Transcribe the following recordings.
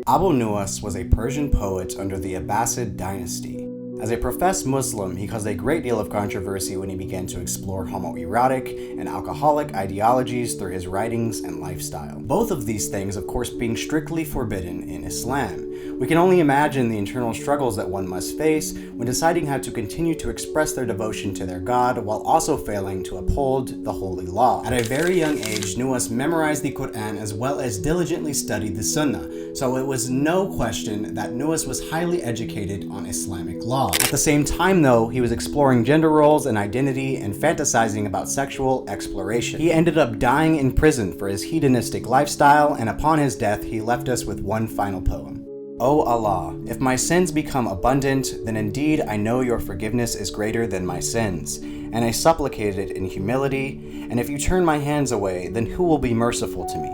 Abu Nuwas was a Persian poet under the Abbasid dynasty. As a professed Muslim, he caused a great deal of controversy when he began to explore homoerotic and alcoholic ideologies through his writings and lifestyle. Both of these things, of course, being strictly forbidden in Islam. We can only imagine the internal struggles that one must face when deciding how to continue to express their devotion to their God while also failing to uphold the holy law. At a very young age, Nuwas memorized the Quran as well as diligently studied the Sunnah, so it was no question that Nuwas was highly educated on Islamic law. At the same time, though, he was exploring gender roles and identity and fantasizing about sexual exploration. He ended up dying in prison for his hedonistic lifestyle, and upon his death, he left us with one final poem. O Allah, if my sins become abundant, then indeed I know your forgiveness is greater than my sins, and I supplicated in humility, and if you turn my hands away, then who will be merciful to me?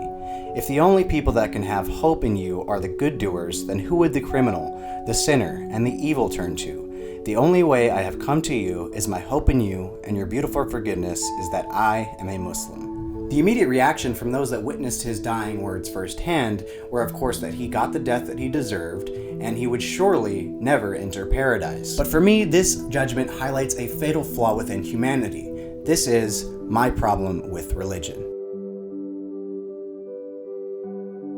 If the only people that can have hope in you are the good doers, then who would the criminal, the sinner, and the evil turn to? The only way I have come to you is my hope in you, and your beautiful forgiveness is that I am a Muslim. The immediate reaction from those that witnessed his dying words firsthand were, of course, that he got the death that he deserved, and he would surely never enter paradise. But for me, this judgment highlights a fatal flaw within humanity. This is my problem with religion.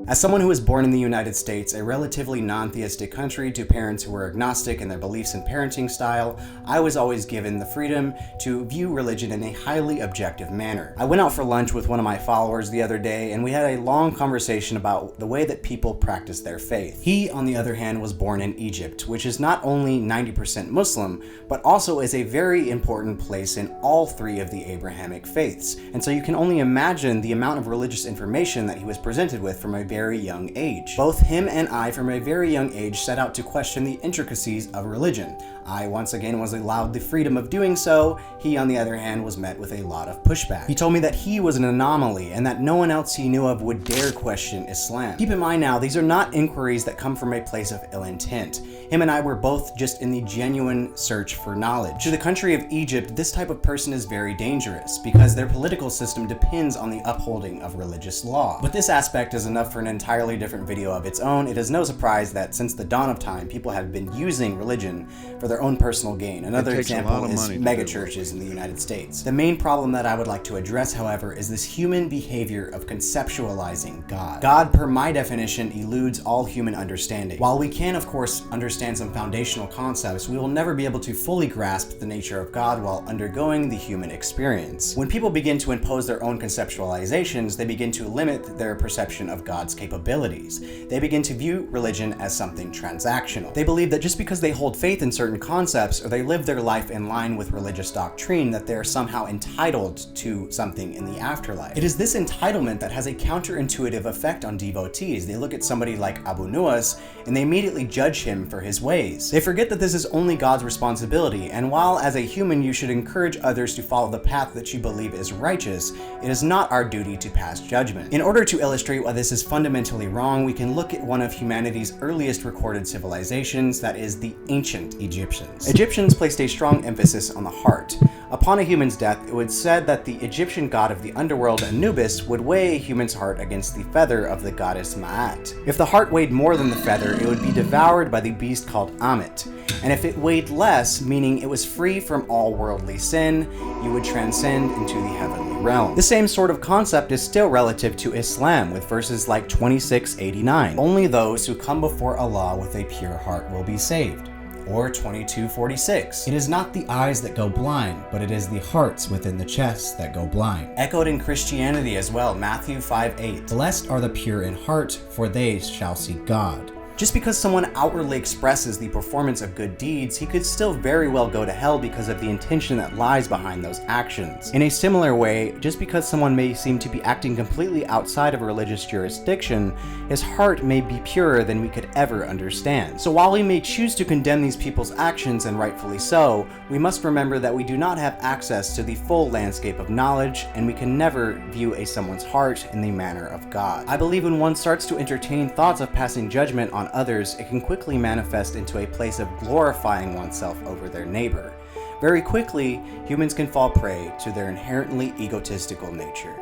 As someone who was born in the United States, a relatively non-theistic country, to parents who were agnostic in their beliefs and parenting style, I was always given the freedom to view religion in a highly objective manner. I went out for lunch with one of my followers the other day, and we had a long conversation about the way that people practice their faith. He, on the other hand, was born in Egypt, which is not only 90% Muslim, but also is a very important place in all three of the Abrahamic faiths. And so you can only imagine the amount of religious information that he was presented with from a very young age. Both him and I, from a very young age, set out to question the intricacies of religion. I, once again, was allowed the freedom of doing so. He, on the other hand, was met with a lot of pushback. He told me that he was an anomaly and that no one else he knew of would dare question Islam. Keep in mind now, these are not inquiries that come from a place of ill intent. Him and I were both just in the genuine search for knowledge. To the country of Egypt, this type of person is very dangerous because their political system depends on the upholding of religious law. But this aspect is enough for an entirely different video of its own. It is no surprise that since the dawn of time, people have been using religion for their own personal gain. Another example is megachurches in the United States. The main problem that I would like to address, however, is this human behavior of conceptualizing God. God, per my definition, eludes all human understanding. While we can, of course, understand some foundational concepts, we will never be able to fully grasp the nature of God while undergoing the human experience. When people begin to impose their own conceptualizations, they begin to limit their perception of God's capabilities. They begin to view religion as something transactional. They believe that just because they hold faith in certain concepts or they live their life in line with religious doctrine, that they're somehow entitled to something in the afterlife. It is this entitlement that has a counterintuitive effect on devotees. They look at somebody like Abu Nuwas and they immediately judge him for his ways. They forget that this is only God's responsibility, and while as a human you should encourage others to follow the path that you believe is righteous, it is not our duty to pass judgment. In order to illustrate why this is fundamentally wrong, we can look at one of humanity's earliest recorded civilizations, that is the ancient Egyptians. Egyptians placed a strong emphasis on the heart. Upon a human's death, it was said that the Egyptian god of the underworld, Anubis, would weigh a human's heart against the feather of the goddess Ma'at. If the heart weighed more than the feather, it would be devoured by the beast called Ammit. And if it weighed less, meaning it was free from all worldly sin, you would transcend into the heavenly realm. The same sort of concept is still relative to Islam, with verses like 26:89. Only those who come before Allah with a pure heart will be saved. Or 22:46. It is not the eyes that go blind, but it is the hearts within the chests that go blind. Echoed in Christianity as well, Matthew 5:8. Blessed are the pure in heart, for they shall see God. Just because someone outwardly expresses the performance of good deeds, he could still very well go to hell because of the intention that lies behind those actions. In a similar way, just because someone may seem to be acting completely outside of a religious jurisdiction, his heart may be purer than we could ever understand. So while we may choose to condemn these people's actions, and rightfully so, we must remember that we do not have access to the full landscape of knowledge, and we can never view someone's heart in the manner of God. I believe when one starts to entertain thoughts of passing judgment on others, it can quickly manifest into a place of glorifying oneself over their neighbor. Very quickly, humans can fall prey to their inherently egotistical nature.